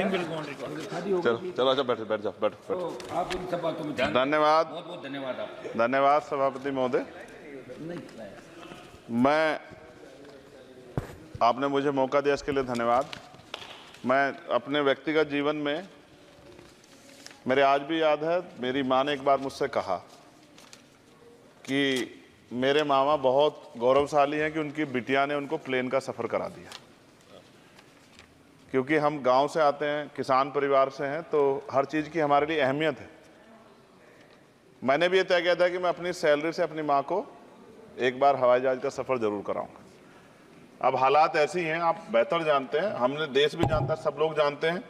चलो चलो, अच्छा बैठ जाओ, बैठ। आप इन सब बातों में ध्यान, धन्यवाद, बहुत बहुत धन्यवाद आपको। धन्यवाद सभापति महोदय। मैं आपने मुझे मौका दिया इसके लिए धन्यवाद। मैं अपने व्यक्तिगत जीवन में, मेरे आज भी याद है, मेरी माँ ने एक बार मुझसे कहा कि मेरे मामा बहुत गौरवशाली हैं कि उनकी बिटिया ने उनको प्लेन का सफ़र करा दिया। क्योंकि हम गांव से आते हैं, किसान परिवार से हैं, तो हर चीज़ की हमारे लिए अहमियत है। मैंने भी ये तय किया था कि मैं अपनी सैलरी से अपनी माँ को एक बार हवाई जहाज़ का सफ़र ज़रूर कराऊंगा। अब हालात ऐसी हैं, आप बेहतर जानते हैं, हमने देश भी जानता है, सब लोग जानते हैं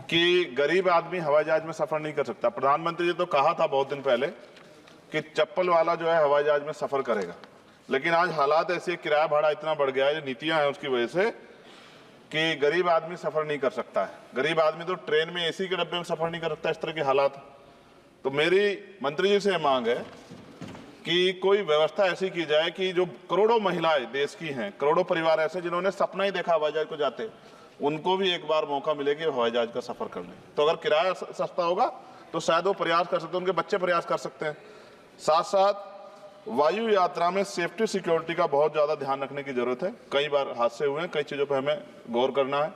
कि गरीब आदमी हवाई जहाज़ में सफ़र नहीं कर सकता। प्रधानमंत्री जी तो कहा था बहुत दिन पहले कि चप्पल वाला जो है हवाई जहाज़ में सफ़र करेगा, लेकिन आज हालात ऐसे, किराया भाड़ा इतना बढ़ गया है, नीतियाँ हैं उसकी वजह से, कि गरीब आदमी सफ़र नहीं कर सकता है। गरीब आदमी तो ट्रेन में एसी के डब्बे में सफ़र नहीं कर सकता, इस तरह के हालात। तो मेरी मंत्री जी से मांग है कि कोई व्यवस्था ऐसी की जाए कि जो करोड़ों महिलाएं देश की हैं, करोड़ों परिवार ऐसे जिन्होंने सपना ही देखा हवाई जहाज को जाते, उनको भी एक बार मौका मिले कि हवाई जहाज का सफ़र कर लें। तो अगर किराया सस्ता होगा तो शायद वो प्रयास कर सकते हैं, उनके बच्चे प्रयास कर सकते हैं। साथ साथ वायु यात्रा में सेफ्टी सिक्योरिटी का बहुत ज़्यादा ध्यान रखने की जरूरत है। कई बार हादसे हुए हैं, कई चीज़ों पर हमें गौर करना है।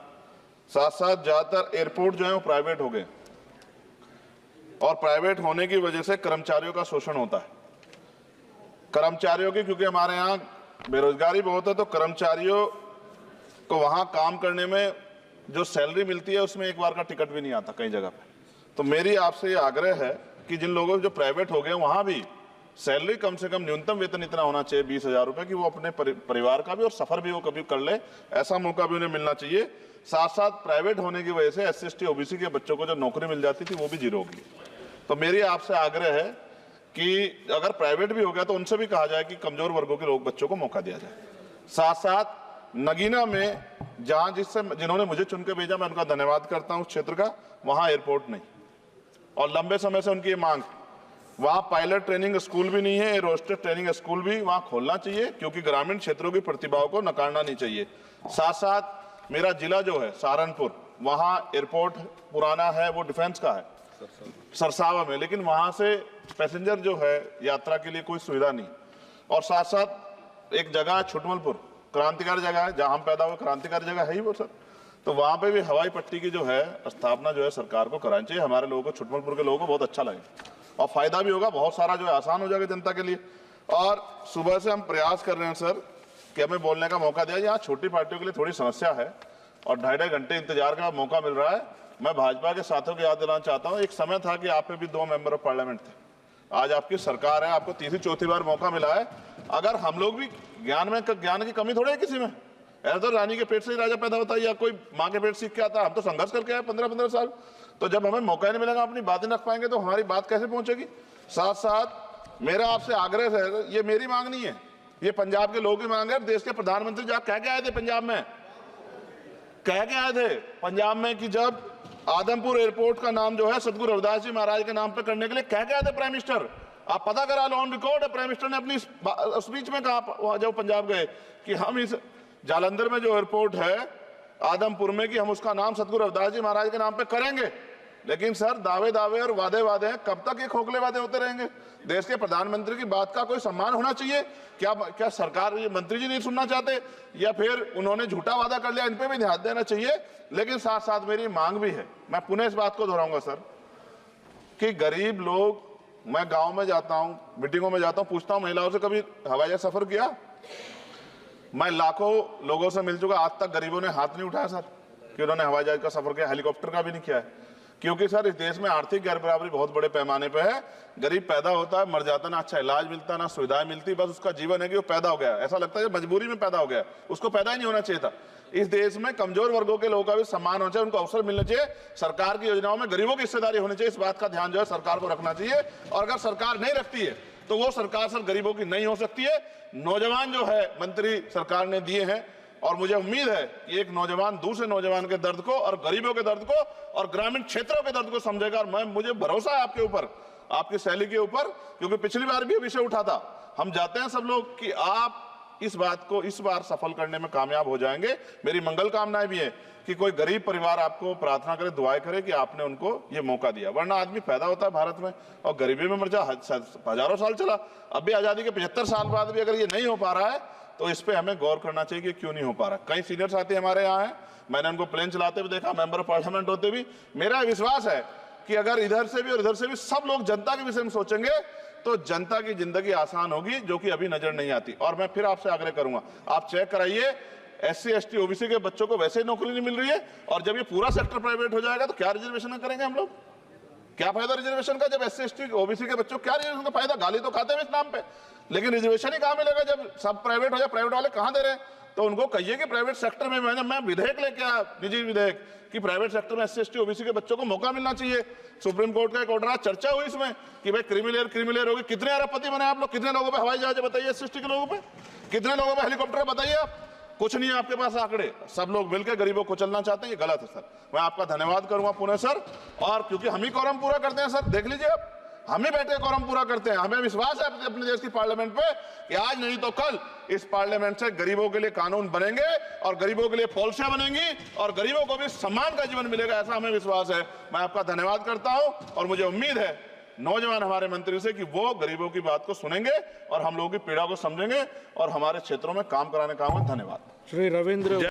साथ साथ ज़्यादातर एयरपोर्ट जो है वो प्राइवेट हो गए, और प्राइवेट होने की वजह से कर्मचारियों का शोषण होता है। कर्मचारियों की, क्योंकि हमारे यहाँ बेरोजगारी बहुत है, तो कर्मचारियों को वहाँ काम करने में जो सैलरी मिलती है उसमें एक बार का टिकट भी नहीं आता कई जगह पे। तो मेरी आपसे ये आग्रह है कि जिन लोगों जो प्राइवेट हो गए वहाँ भी सैलरी कम से कम न्यूनतम वेतन इतना होना चाहिए 20,000 रुपये, कि वो अपने परिवार का भी और सफ़र भी वो कभी कर ले, ऐसा मौका भी उन्हें मिलना चाहिए। साथ साथ प्राइवेट होने की वजह से SC/ST OBC के बच्चों को जो नौकरी मिल जाती थी वो भी जीरो होगी। तो मेरी आपसे आग्रह है कि अगर प्राइवेट भी हो गया तो उनसे भी कहा जाए कि कमजोर वर्गों के लोग बच्चों को मौका दिया जाए। साथ साथ नगीना में जहाँ जिन्होंने मुझे चुन के भेजा, मैं उनका धन्यवाद करता हूँ, उस क्षेत्र का, वहाँ एयरपोर्ट नहीं, और लंबे समय से उनकी ये मांग, वहाँ पायलट ट्रेनिंग स्कूल भी नहीं है, एरोस्टेस ट्रेनिंग स्कूल भी वहाँ खोलना चाहिए, क्योंकि ग्रामीण क्षेत्रों की प्रतिभाओं को नकारना नहीं चाहिए। साथ साथ मेरा जिला जो है सहारनपुर, वहाँ एयरपोर्ट पुराना है, वो डिफेंस का है सरसावा में, लेकिन वहाँ से पैसेंजर जो है यात्रा के लिए कोई सुविधा नहीं। और साथ साथ एक जगह है छुटमलपुर, क्रांतिकारी जगह है, जहाँ हम पैदा हुए, क्रांतिकारी जगह है ही वो सर। तो वहाँ पे भी हवाई पट्टी की जो है स्थापना जो है सरकार को करानी चाहिए। हमारे लोगों को, छुटमलपुर के लोगों को बहुत अच्छा लगे और फायदा भी होगा, बहुत सारा जो है आसान हो जाएगा जनता के लिए। और सुबह से हम प्रयास कर रहे हैं सर कि हमें बोलने का मौका दिया। यहाँ छोटी पार्टियों के लिए थोड़ी समस्या है और 2.5 घंटे इंतजार का मौका मिल रहा है। मैं भाजपा के साथियों को याद दिलाना चाहता हूँ, एक समय था कि आप में भी 2 मेंबर ऑफ पार्लियामेंट थे। आज आपकी सरकार है, आपको तीसरी चौथी बार मौका मिला है। अगर हम लोग भी ज्ञान की कमी थोड़ी है किसी में, ऐसा तो रानी के पेट से ही राजा पैदा होता है या कोई माँ के पेट सीख के आता है। हम तो संघर्ष करके आए 15-15 साल। तो जब हमें मौका नहीं मिलेगा, अपनी बातें रख पाएंगे, तो हमारी बात कैसे पहुंचेगी। साथ साथ मेरा आपसे आग्रह है, ये मेरी मांग नहीं है, ये पंजाब के लोगों की मांग है। देश के प्रधानमंत्री जी आप कह के आए थे पंजाब में, कह के आए थे पंजाब में कि जब आदमपुर एयरपोर्ट का नाम जो है सतगुरु रविदास जी महाराज के नाम पे करने के लिए कह के आए थे प्राइम मिनिस्टर। आप पता करा लो, ऑन रिकॉर्ड है, प्राइम मिनिस्टर ने अपनी स्पीच में कहा जब पंजाब गए कि हम इस जालंधर में जो एयरपोर्ट है आदमपुर में, कि हम उसका नाम सतगुरु रविदास जी महाराज के नाम पे करेंगे। लेकिन सर दावे और वादे हैं, कब तक ये खोखले वादे होते रहेंगे। देश के प्रधानमंत्री की बात का कोई सम्मान होना चाहिए। क्या सरकार, ये मंत्री जी नहीं सुनना चाहते, या फिर उन्होंने झूठा वादा कर लिया, इन पे भी ध्यान देना चाहिए। लेकिन साथ साथ मेरी मांग भी है, मैं पुनः इस बात को दोहराऊंगा सर, कि गरीब लोग, मैं गांव में जाता हूं, मीटिंगों में जाता हूं, पूछता हूं महिलाओं से कभी हवाई जहाज सफर किया। मैं लाखों लोगों से मिल चुका, आज तक गरीबों ने हाथ नहीं उठाया सर कि उन्होंने हवाई जहाज का सफर किया, हेलीकॉप्टर का भी नहीं किया है। क्योंकि सर इस देश में आर्थिक गैर बराबरी बहुत बड़े पैमाने पे है। गरीब पैदा होता है, मर जाता, ना अच्छा इलाज मिलता, ना सुविधाएं मिलती, बस उसका जीवन है कि वो पैदा हो गया, ऐसा लगता है मजबूरी में पैदा हो गया, उसको पैदा ही नहीं होना चाहिए था। इस देश में कमजोर वर्गों के लोगों का भी सम्मान होना चाहिए, उनको अवसर मिलना चाहिए। सरकार की योजनाओं में गरीबों की हिस्सेदारी होनी चाहिए, इस बात का ध्यान जो है सरकार को रखना चाहिए। और अगर सरकार नहीं रखती है तो वो सरकार सर गरीबों की नहीं हो सकती है। नौजवान जो है मंत्री सरकार ने दिए हैं, और मुझे उम्मीद है कि एक नौजवान दूसरे नौजवान के दर्द को और गरीबों के दर्द को और ग्रामीण क्षेत्रों के दर्द को समझेगा। और मुझे भरोसा है आपके ऊपर, आपकी शैली के ऊपर, क्योंकि पिछली बार भी विषय उठा था। हम जाते हैं सब लोग कि आप इस बात को इस बार सफल करने में कामयाब हो जाएंगे। मेरी मंगल कामनाएं भी है कि कोई गरीब परिवार आपको प्रार्थना करे, दुआएं करे कि आपने उनको ये मौका दिया। वरना आदमी पैदा होता है भारत में और गरीबी में मर जा, हजारों साल चला। अब भी आजादी के 75 साल बाद भी अगर ये नहीं हो पा रहा है तो इस पे हमें गौर करना चाहिए कि क्यों नहीं हो पा रहा। कई सीनियर साथी हमारे यहाँ हैं, मैंने उनको प्लेन चलाते हुए देखा, मेंबर ऑफ पार्लियामेंट होते भी। मेरा विश्वास है कि अगर इधर से भी और इधर से भी सब लोग जनता के विषय में सोचेंगे तो जनता की जिंदगी आसान होगी, जो कि अभी नजर नहीं आती। और मैं फिर आपसे आग्रह करूंगा, आप चेक कराइए, SC ST OBC के बच्चों को वैसे ही नौकरी नहीं मिल रही है, और जब ये पूरा सेक्टर प्राइवेट हो जाएगा तो क्या रिजर्वेशन करेंगे हम लोग? क्या फायदा रिजर्वेशन का जब SC ST OBC के बच्चों क्या रिजर्वेशन का फायदा? गाली तो खाते हैं इस नाम पे, लेकिन रिजर्वेशन ही कहां मिलेगा जब सब प्राइवेट हो जाए? प्राइवेट वाले कहां दे रहे हैं? तो उनको कहिए कि प्राइवेट सेक्टर में मैं विधेयक लेके आया, निजी विधेयक, कि प्राइवेट सेक्टर में SC ST OBC के बच्चों को मौका मिलना चाहिए। सुप्रीम कोर्ट का एक ऑर्डर, चर्चा हुई इसमें कि भाई क्रिमिलेयर होगी। कितने अरबपति बने आप लोग? कितने लोगों पे हवाई जहाज बताइए? SC ST के लोगों पे कितने लोगों पे हेलीकॉप्टर बताइए? आप कुछ नहीं है आपके पास आंकड़े। सब लोग मिलकर गरीबों को चलना चाहते हैं, ये गलत है सर। मैं आपका धन्यवाद करूंगा पुणे सर, और क्योंकि हम ही कोरम पूरा करते हैं सर, देख लीजिए आप, हम ही बैठे कोरम पूरा करते हैं। हमें विश्वास है अपने देश की पार्लियामेंट पे कि आज नहीं तो कल इस पार्लियामेंट से गरीबों के लिए कानून बनेंगे और गरीबों के लिए पॉलिसियां बनेंगी और गरीबों को भी सम्मान का जीवन मिलेगा, ऐसा हमें विश्वास है। मैं आपका धन्यवाद करता हूं और मुझे उम्मीद है नौजवान हमारे मंत्री से कि वो गरीबों की बात को सुनेंगे और हम लोगों की पीड़ा को समझेंगे और हमारे क्षेत्रों में काम कराने का। धन्यवाद। श्री रविंद्र